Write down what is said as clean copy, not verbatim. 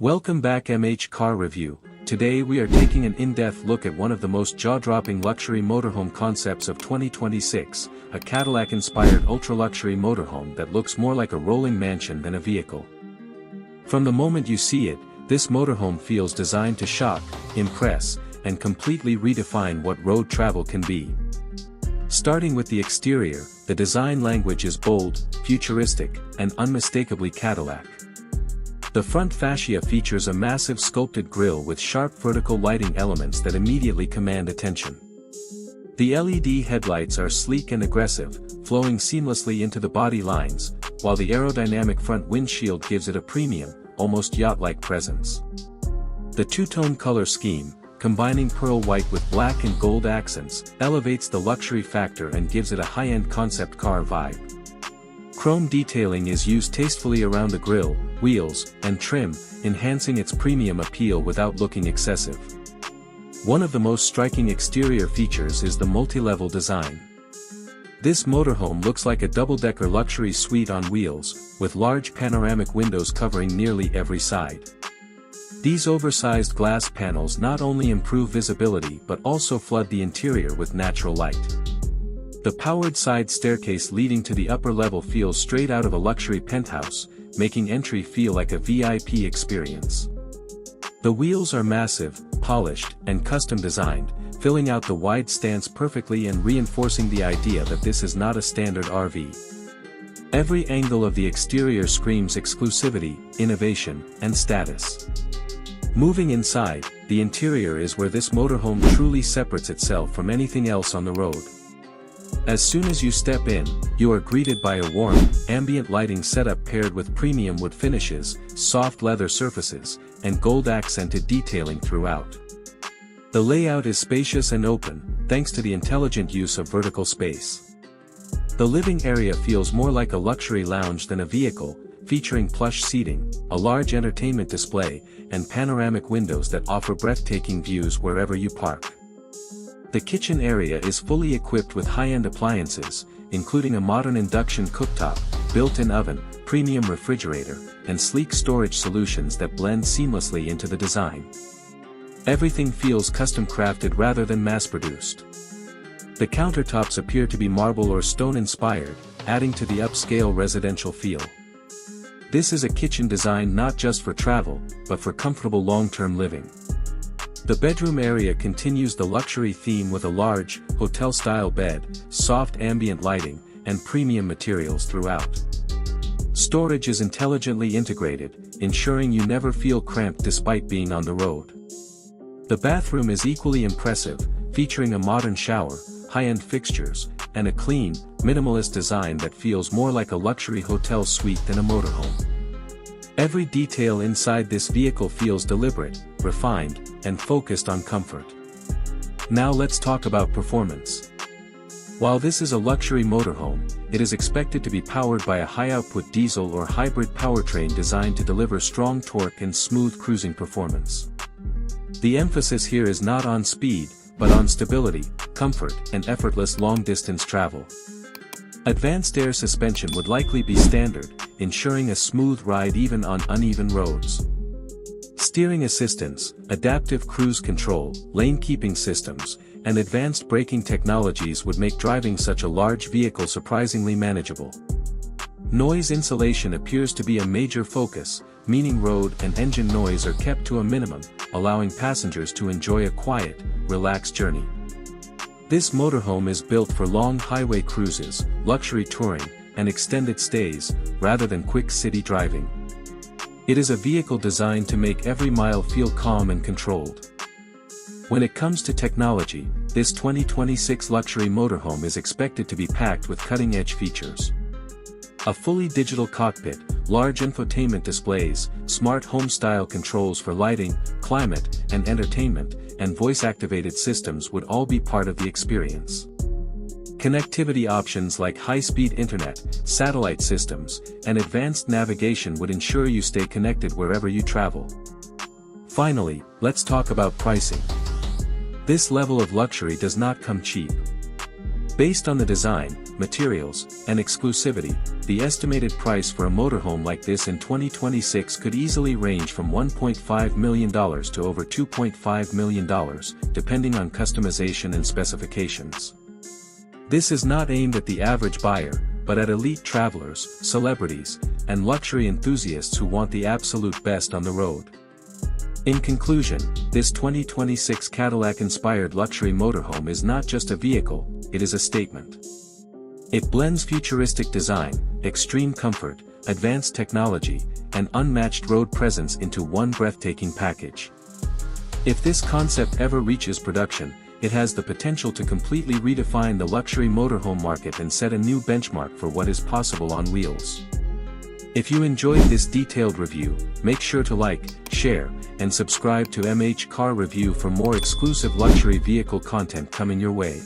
Welcome back MH Car Review. Today we are taking an in-depth look at one of the most jaw-dropping luxury motorhome concepts of 2026, a Cadillac-inspired ultra-luxury motorhome that looks more like a rolling mansion than a vehicle. From the moment you see it, this motorhome feels designed to shock, impress, and completely redefine what road travel can be. Starting with the exterior, the design language is bold, futuristic, and unmistakably Cadillac. The front fascia features a massive sculpted grille with sharp vertical lighting elements that immediately command attention. The LED headlights are sleek and aggressive, flowing seamlessly into the body lines, while the aerodynamic front windshield gives it a premium, almost yacht-like presence. The two-tone color scheme, combining pearl white with black and gold accents, elevates the luxury factor and gives it a high-end concept car vibe. Chrome detailing is used tastefully around the grille, wheels, and trim, enhancing its premium appeal without looking excessive. One of the most striking exterior features is the multi-level design. This motorhome looks like a double-decker luxury suite on wheels, with large panoramic windows covering nearly every side. These oversized glass panels not only improve visibility but also flood the interior with natural light. The powered side staircase leading to the upper level feels straight out of a luxury penthouse, making entry feel like a VIP experience. The wheels are massive, polished, and custom designed, filling out the wide stance perfectly and reinforcing the idea that this is not a standard RV. Every angle of the exterior screams exclusivity, innovation, and status. Moving inside, the interior is where this motorhome truly separates itself from anything else on the road. As soon as you step in, you are greeted by a warm, ambient lighting setup paired with premium wood finishes, soft leather surfaces, and gold-accented detailing throughout. The layout is spacious and open, thanks to the intelligent use of vertical space. The living area feels more like a luxury lounge than a vehicle, featuring plush seating, a large entertainment display, and panoramic windows that offer breathtaking views wherever you park. The kitchen area is fully equipped with high-end appliances, including a modern induction cooktop, built-in oven, premium refrigerator, and sleek storage solutions that blend seamlessly into the design. Everything feels custom-crafted rather than mass-produced. The countertops appear to be marble or stone-inspired, adding to the upscale residential feel. This is a kitchen designed not just for travel, but for comfortable long-term living. The bedroom area continues the luxury theme with a large, hotel-style bed, soft ambient lighting, and premium materials throughout. Storage is intelligently integrated, ensuring you never feel cramped despite being on the road. The bathroom is equally impressive, featuring a modern shower, high-end fixtures, and a clean, minimalist design that feels more like a luxury hotel suite than a motorhome. Every detail inside this vehicle feels deliberate, refined, and focused on comfort. Now let's talk about performance. While this is a luxury motorhome, it is expected to be powered by a high-output diesel or hybrid powertrain designed to deliver strong torque and smooth cruising performance. The emphasis here is not on speed, but on stability, comfort, and effortless long-distance travel. Advanced air suspension would likely be standard, ensuring a smooth ride even on uneven roads. Steering assistance, adaptive cruise control, lane-keeping systems, and advanced braking technologies would make driving such a large vehicle surprisingly manageable. Noise insulation appears to be a major focus, meaning road and engine noise are kept to a minimum, allowing passengers to enjoy a quiet, relaxed journey. This motorhome is built for long highway cruises, luxury touring, and extended stays, rather than quick city driving. It is a vehicle designed to make every mile feel calm and controlled. When it comes to technology, this 2026 luxury motorhome is expected to be packed with cutting-edge features. A fully digital cockpit, large infotainment displays, smart home-style controls for lighting, climate, and entertainment, and voice-activated systems would all be part of the experience. Connectivity options like high-speed internet, satellite systems, and advanced navigation would ensure you stay connected wherever you travel. Finally, let's talk about pricing. This level of luxury does not come cheap. Based on the design, materials, and exclusivity, the estimated price for a motorhome like this in 2026 could easily range from $1.5 million to over $2.5 million, depending on customization and specifications. This is not aimed at the average buyer, but at elite travelers, celebrities, and luxury enthusiasts who want the absolute best on the road. In conclusion, this 2026 Cadillac-inspired luxury motorhome is not just a vehicle, it is a statement. It blends futuristic design, extreme comfort, advanced technology, and unmatched road presence into one breathtaking package. If this concept ever reaches production, it has the potential to completely redefine the luxury motorhome market and set a new benchmark for what is possible on wheels. If you enjoyed this detailed review, make sure to like, share, and subscribe to MH Car Review for more exclusive luxury vehicle content coming your way.